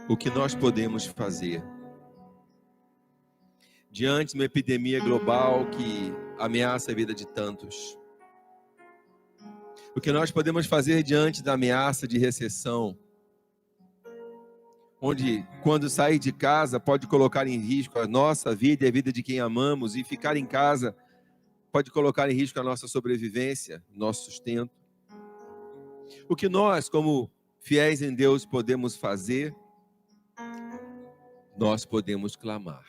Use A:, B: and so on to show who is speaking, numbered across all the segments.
A: o que nós podemos fazer diante de uma epidemia global que ameaça a vida de tantos. O que nós podemos fazer diante da ameaça de recessão, onde, quando sair de casa, pode colocar em risco a nossa vida e a vida de quem amamos, e ficar em casa pode colocar em risco a nossa sobrevivência, nosso sustento. O que nós, como fiéis em Deus, podemos fazer? Nós podemos clamar.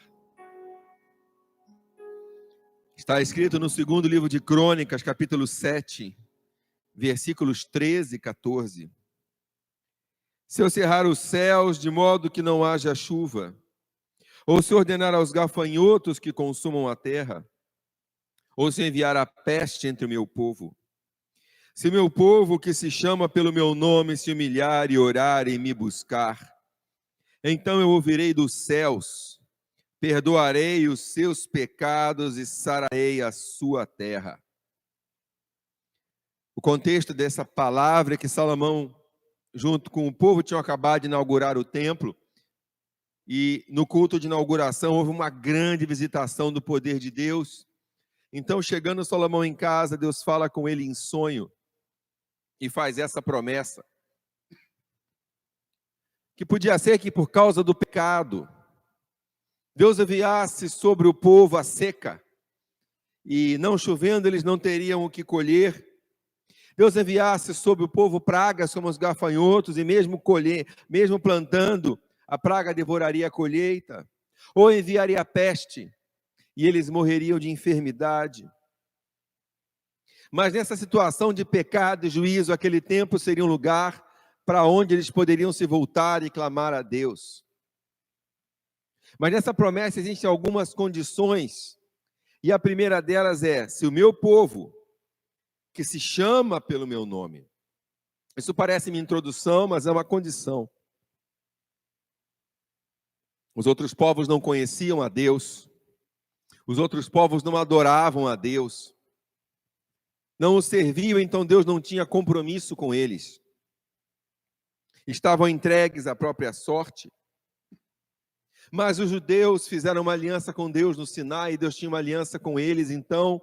A: Está escrito no segundo livro de Crônicas, capítulo 7, versículos 13 e 14. Se eu cerrar os céus de modo que não haja chuva, ou se ordenar aos gafanhotos que consumam a terra, ou se enviar a peste entre o meu povo, se meu povo que se chama pelo meu nome se humilhar e orar e me buscar, então eu ouvirei dos céus, perdoarei os seus pecados e sararei a sua terra. O contexto dessa palavra é que Salomão, junto com o povo, tinham acabado de inaugurar o templo, e no culto de inauguração houve uma grande visitação do poder de Deus. Então, chegando Salomão em casa, Deus fala com ele em sonho e faz essa promessa, que podia ser que por causa do pecado, Deus enviasse sobre o povo a seca, e não chovendo eles não teriam o que colher. Deus enviasse sobre o povo pragas como os gafanhotos, e mesmo plantando, a praga devoraria a colheita. Ou enviaria a peste, e eles morreriam de enfermidade. Mas nessa situação de pecado e juízo, aquele tempo seria um lugar para onde eles poderiam se voltar e clamar a Deus. Mas nessa promessa existem algumas condições, e a primeira delas é: se o meu povo, que se chama pelo meu nome. Isso parece minha introdução, mas é uma condição. Os outros povos não conheciam a Deus, os outros povos não adoravam a Deus, não o serviam, então Deus não tinha compromisso com eles. Estavam entregues à própria sorte. Mas os judeus fizeram uma aliança com Deus no Sinai, e Deus tinha uma aliança com eles, então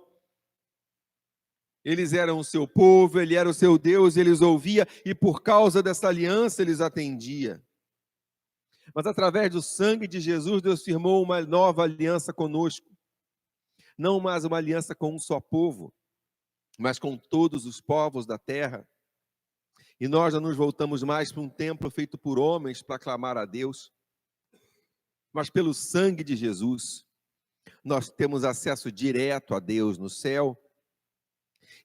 A: eles eram o seu povo, ele era o seu Deus, eles ouviam, e por causa dessa aliança eles atendiam. Mas através do sangue de Jesus, Deus firmou uma nova aliança conosco. Não mais uma aliança com um só povo, mas com todos os povos da terra. E nós já nos voltamos mais para um templo feito por homens para clamar a Deus. Mas pelo sangue de Jesus, nós temos acesso direto a Deus no céu.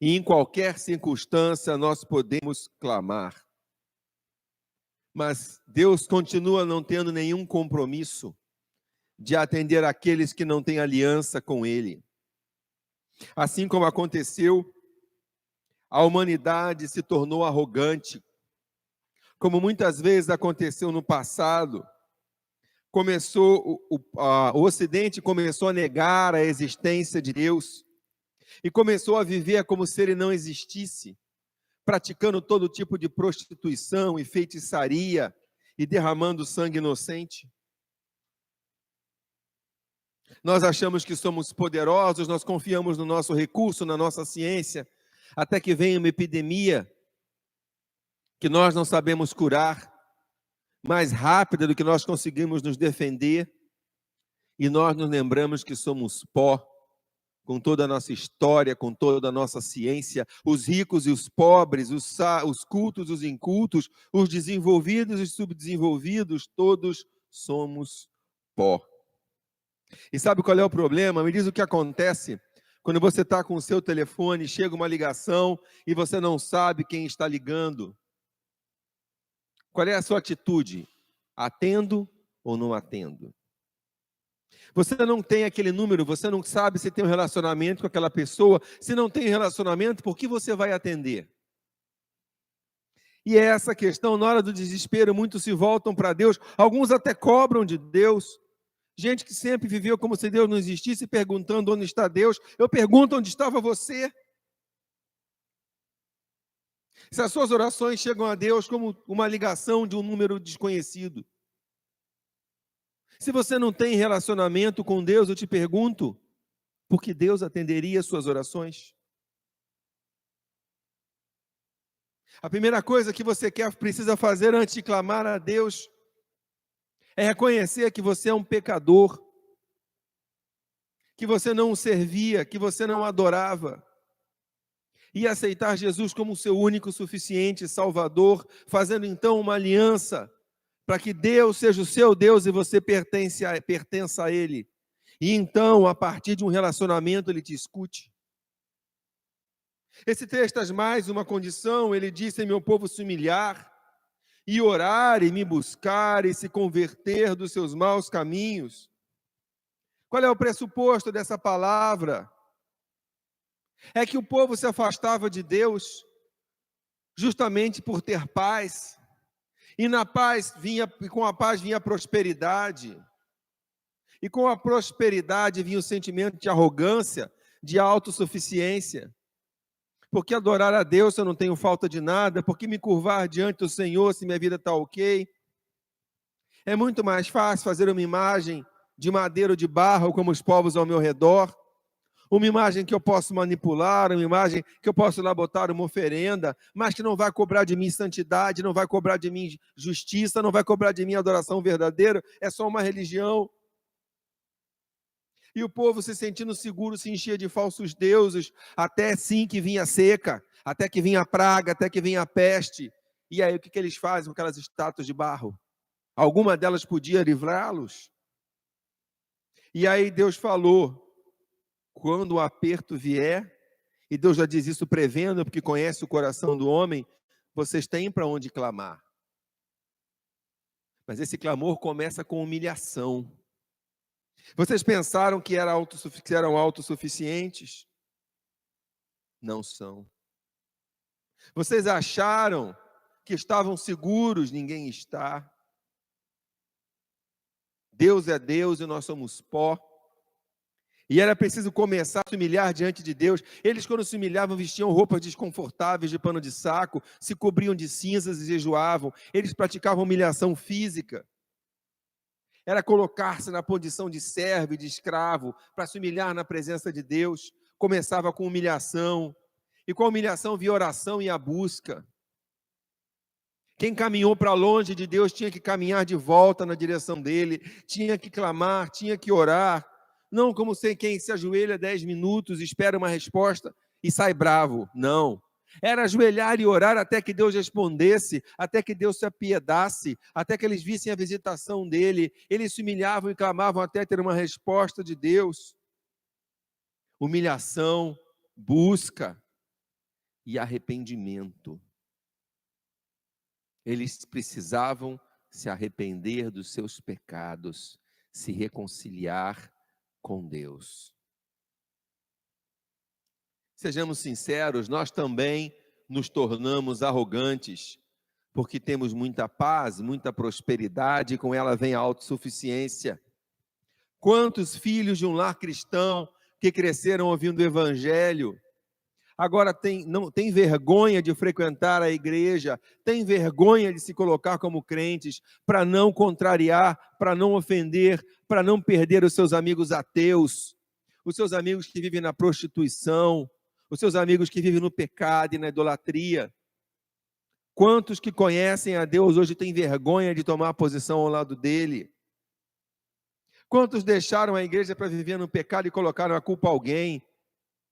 A: E em qualquer circunstância nós podemos clamar. Mas Deus continua não tendo nenhum compromisso de atender aqueles que não têm aliança com Ele. Assim como aconteceu, a humanidade se tornou arrogante, como muitas vezes aconteceu no passado. O Ocidente começou a negar a existência de Deus e começou a viver como se Ele não existisse, praticando todo tipo de prostituição e feitiçaria e derramando sangue inocente. Nós achamos que somos poderosos, nós confiamos no nosso recurso, na nossa ciência, até que venha uma epidemia que nós não sabemos curar, mais rápida do que nós conseguimos nos defender, e nós nos lembramos que somos pó, com toda a nossa história, com toda a nossa ciência, os ricos e os pobres, os cultos e os incultos, os desenvolvidos e os subdesenvolvidos, todos somos pó. E sabe qual é o problema? Me diz o que acontece quando você está com o seu telefone, chega uma ligação e você não sabe quem está ligando. Qual é a sua atitude? Atendo ou não atendo? Você não tem aquele número, você não sabe se tem um relacionamento com aquela pessoa. Se não tem relacionamento, por que você vai atender? E é essa questão, na hora do desespero, muitos se voltam para Deus, alguns até cobram de Deus. Gente que sempre viveu como se Deus não existisse, perguntando onde está Deus. Eu pergunto onde estava você. Se as suas orações chegam a Deus como uma ligação de um número desconhecido, Se você não tem relacionamento com Deus, eu te pergunto, por que Deus atenderia as suas orações? A primeira coisa que você precisa fazer antes de clamar a Deus é reconhecer que você é um pecador, que você não o servia, que você não o adorava, e aceitar Jesus como seu único, suficiente Salvador, fazendo então uma aliança para que Deus seja o seu Deus e você pertença a Ele. E então, a partir de um relacionamento, Ele te escute. Esse texto traz mais uma condição, ele diz: se meu povo se humilhar, e orar, e me buscar, e se converter dos seus maus caminhos. Qual é o pressuposto dessa palavra? É que o povo se afastava de Deus justamente por ter paz, e com a paz vinha a prosperidade, e com a prosperidade vinha o sentimento de arrogância, de autossuficiência. Porque adorar a Deus se eu não tenho falta de nada? Porque me curvar diante do Senhor se minha vida está ok? É muito mais fácil fazer uma imagem de madeira ou de barro, como os povos ao meu redor, uma imagem que eu posso manipular, uma imagem que eu posso lá botar uma oferenda, mas que não vai cobrar de mim santidade, não vai cobrar de mim justiça, não vai cobrar de mim adoração verdadeira, é só uma religião. E o povo, se sentindo seguro, se enchia de falsos deuses, até sim que vinha seca, até que vinha praga, até que vinha peste. E aí o que eles fazem com aquelas estátuas de barro? Alguma delas podia livrá-los? E aí Deus falou, quando o aperto vier, e Deus já diz isso prevendo, porque conhece o coração do homem, vocês têm para onde clamar. Mas esse clamor começa com humilhação. Vocês pensaram que eram autossuficientes? Não são. Vocês acharam que estavam seguros? Ninguém está. Deus é Deus e nós somos pó. E era preciso começar a se humilhar diante de Deus. Eles, quando se humilhavam, vestiam roupas desconfortáveis de pano de saco, se cobriam de cinzas e jejuavam. Eles praticavam humilhação física. Era colocar-se na posição de servo e de escravo para se humilhar na presença de Deus. Começava com humilhação. E com a humilhação vinha a oração e a busca. Quem caminhou para longe de Deus tinha que caminhar de volta na direção dele, tinha que clamar, tinha que orar. Não como quem se ajoelha 10 minutos, espera uma resposta e sai bravo. Não. Era ajoelhar e orar até que Deus respondesse, até que Deus se apiedasse, até que eles vissem a visitação dele. Eles se humilhavam e clamavam até ter uma resposta de Deus. Humilhação, busca e arrependimento. Eles precisavam se arrepender dos seus pecados, se reconciliar com Deus. Sejamos sinceros, nós também nos tornamos arrogantes, porque temos muita paz, muita prosperidade, e com ela vem a autossuficiência. Quantos filhos de um lar cristão que cresceram ouvindo o Evangelho, agora não tem vergonha de frequentar a igreja, tem vergonha de se colocar como crentes, para não contrariar, para não ofender, para não perder os seus amigos ateus, os seus amigos que vivem na prostituição, os seus amigos que vivem no pecado e na idolatria. Quantos que conhecem a Deus hoje têm vergonha de tomar posição ao lado dele? Quantos deixaram a igreja para viver no pecado e colocaram a culpa a alguém?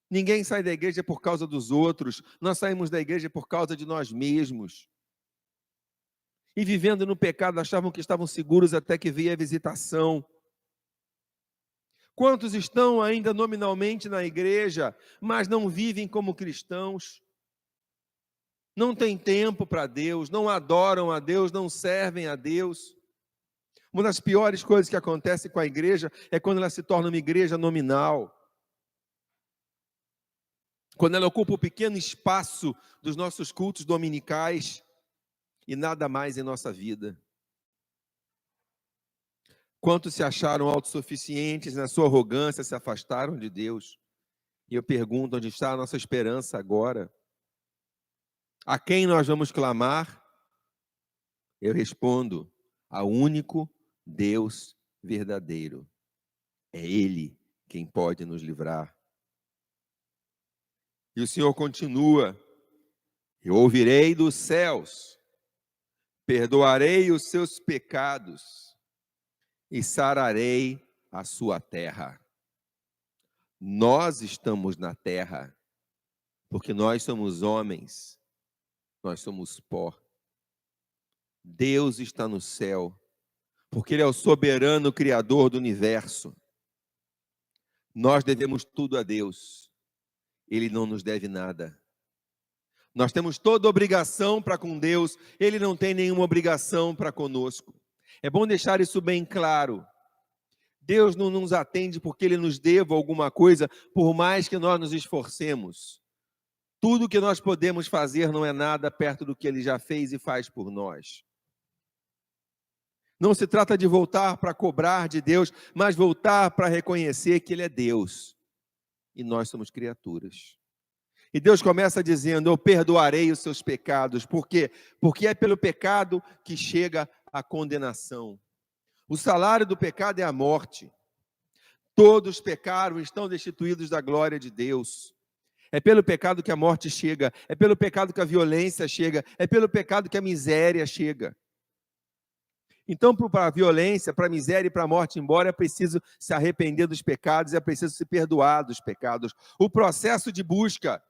A: Ninguém sai da igreja por causa dos outros, nós saímos da igreja por causa de nós mesmos. E vivendo no pecado achavam que estavam seguros até que veio a visitação. Quantos estão ainda nominalmente na igreja, mas não vivem como cristãos? Não têm tempo para Deus, não adoram a Deus, não servem a Deus. Uma das piores coisas que acontece com a igreja é quando ela se torna uma igreja nominal. Quando ela ocupa o pequeno espaço dos nossos cultos dominicais e nada mais em nossa vida. Quantos se acharam autossuficientes, na sua arrogância se afastaram de Deus? E eu pergunto, onde está a nossa esperança agora? A quem nós vamos clamar? Eu respondo, ao único Deus verdadeiro. É Ele quem pode nos livrar. E o Senhor continua: eu ouvirei dos céus, perdoarei os seus pecados e sararei a sua terra. Nós estamos na terra, porque nós somos homens, nós somos pó. Deus está no céu, porque Ele é o soberano Criador do universo. Nós devemos tudo a Deus, Ele não nos deve nada. Nós temos toda obrigação para com Deus, Ele não tem nenhuma obrigação para conosco. É bom deixar isso bem claro. Deus não nos atende porque Ele nos deva alguma coisa, por mais que nós nos esforcemos. Tudo que nós podemos fazer não é nada perto do que Ele já fez e faz por nós. Não se trata de voltar para cobrar de Deus, mas voltar para reconhecer que Ele é Deus e nós somos criaturas. E Deus começa dizendo: eu perdoarei os seus pecados. Por quê? Porque é pelo pecado que chega a condenação. O salário do pecado é a morte. Todos pecaram e estão destituídos da glória de Deus. É pelo pecado que a morte chega, é pelo pecado que a violência chega, é pelo pecado que a miséria chega. Então, para a violência, para a miséria e para a morte, embora é preciso se arrepender dos pecados, é preciso se perdoar dos pecados. O processo de busca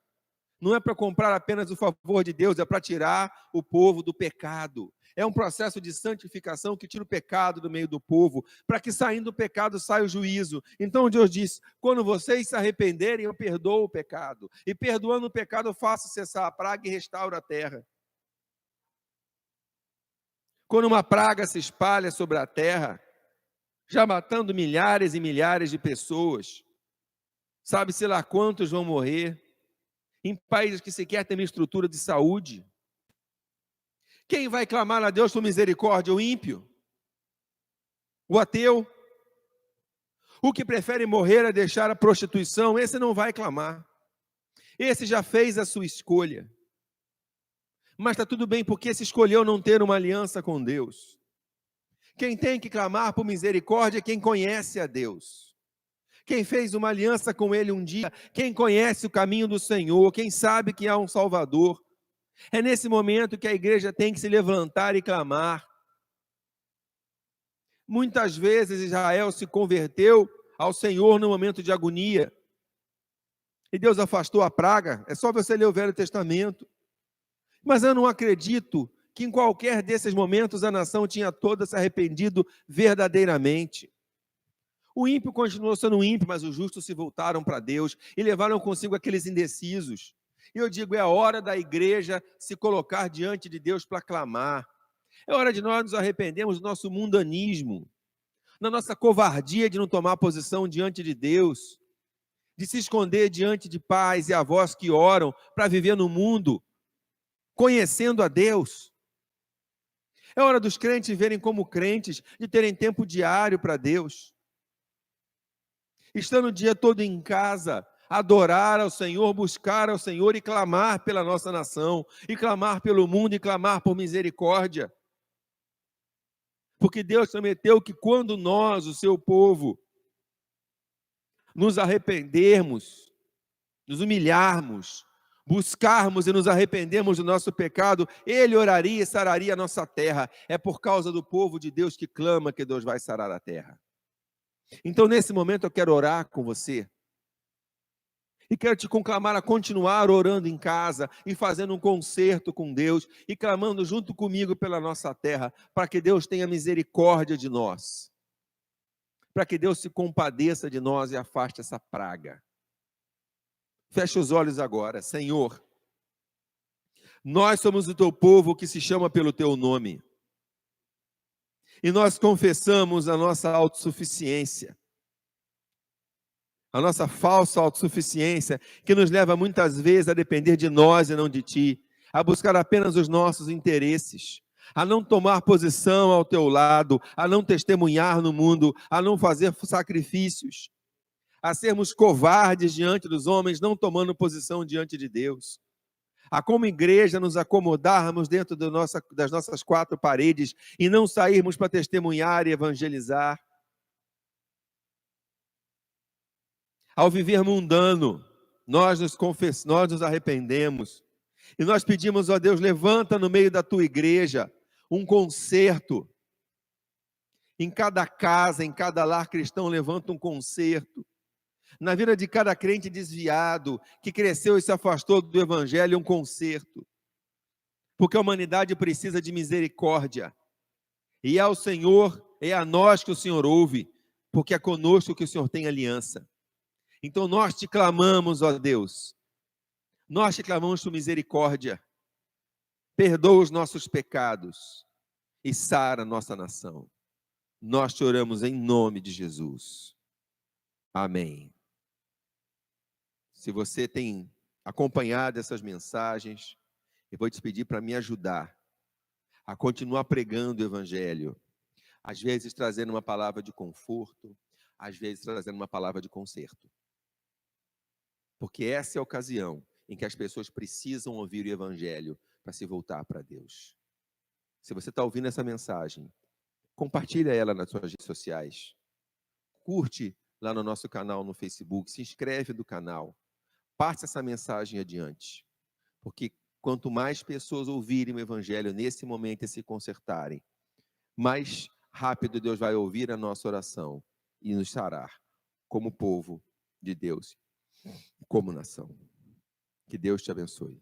A: não é para comprar apenas o favor de Deus, é para tirar o povo do pecado. É um processo de santificação que tira o pecado do meio do povo, para que saindo do pecado saia o juízo. Então Deus diz: quando vocês se arrependerem, eu perdoo o pecado. E perdoando o pecado, eu faço cessar a praga e restauro a terra. Quando uma praga se espalha sobre a terra, já matando milhares e milhares de pessoas, sabe-se lá quantos vão morrer, em países que sequer têm uma estrutura de saúde. Quem vai clamar a Deus por misericórdia? O ímpio? O ateu? O que prefere morrer a deixar a prostituição? Esse não vai clamar. Esse já fez a sua escolha. Mas está tudo bem, porque esse escolheu não ter uma aliança com Deus. Quem tem que clamar por misericórdia é quem conhece a Deus. Quem fez uma aliança com Ele um dia, quem conhece o caminho do Senhor, quem sabe que há um Salvador. É nesse momento que a igreja tem que se levantar e clamar. Muitas vezes Israel se converteu ao Senhor no momento de agonia. E Deus afastou a praga. É só você ler o Velho Testamento. Mas eu não acredito que em qualquer desses momentos a nação tinha toda se arrependido verdadeiramente. O ímpio continuou sendo ímpio, mas os justos se voltaram para Deus e levaram consigo aqueles indecisos. E eu digo, é a hora da igreja se colocar diante de Deus para clamar. É hora de nós nos arrependermos do nosso mundanismo, da nossa covardia de não tomar posição diante de Deus, de se esconder diante de pais e avós que oram para viver no mundo, conhecendo a Deus. É hora dos crentes verem como crentes, de terem tempo diário para Deus. Estando o dia todo em casa, adorar ao Senhor, buscar ao Senhor e clamar pela nossa nação, e clamar pelo mundo, e clamar por misericórdia. Porque Deus prometeu que quando nós, o seu povo, nos arrependermos, nos humilharmos, buscarmos e nos arrependermos do nosso pecado, Ele oraria e sararia a nossa terra. É por causa do povo de Deus que clama que Deus vai sarar a terra. Então, nesse momento, eu quero orar com você. E quero te conclamar a continuar orando em casa e fazendo um concerto com Deus e clamando junto comigo pela nossa terra, para que Deus tenha misericórdia de nós. Para que Deus se compadeça de nós e afaste essa praga. Feche os olhos agora. Senhor, nós somos o teu povo que se chama pelo teu nome. E nós confessamos a nossa autossuficiência. A nossa falsa autossuficiência, que nos leva muitas vezes a depender de nós e não de ti, a buscar apenas os nossos interesses, a não tomar posição ao teu lado, a não testemunhar no mundo, a não fazer sacrifícios, a sermos covardes diante dos homens, não tomando posição diante de Deus, a como igreja nos acomodarmos dentro das nossas quatro paredes e não sairmos para testemunhar e evangelizar. ao viver mundano, nós nos arrependemos. E nós pedimos, ó Deus, levanta no meio da tua igreja um concerto. Em cada casa, em cada lar cristão, levanta um concerto. Na vida de cada crente desviado, que cresceu e se afastou do evangelho, um concerto. Porque a humanidade precisa de misericórdia. E é ao Senhor, é a nós que o Senhor ouve, porque é conosco que o Senhor tem aliança. Então nós te clamamos, ó Deus, nós te clamamos por misericórdia, perdoa os nossos pecados e sara a nossa nação. Nós te oramos em nome de Jesus. Amém. Se você tem acompanhado essas mensagens, eu vou te pedir para me ajudar a continuar pregando o Evangelho, às vezes trazendo uma palavra de conforto, às vezes trazendo uma palavra de conserto. Porque essa é a ocasião em que as pessoas precisam ouvir o Evangelho para se voltar para Deus. Se você está ouvindo essa mensagem, compartilha ela nas suas redes sociais. Curte lá no nosso canal no Facebook, se inscreve no canal. Passe essa mensagem adiante. Porque quanto mais pessoas ouvirem o Evangelho nesse momento e se consertarem, mais rápido Deus vai ouvir a nossa oração e nos sarar como povo de Deus, como nação. Que Deus te abençoe.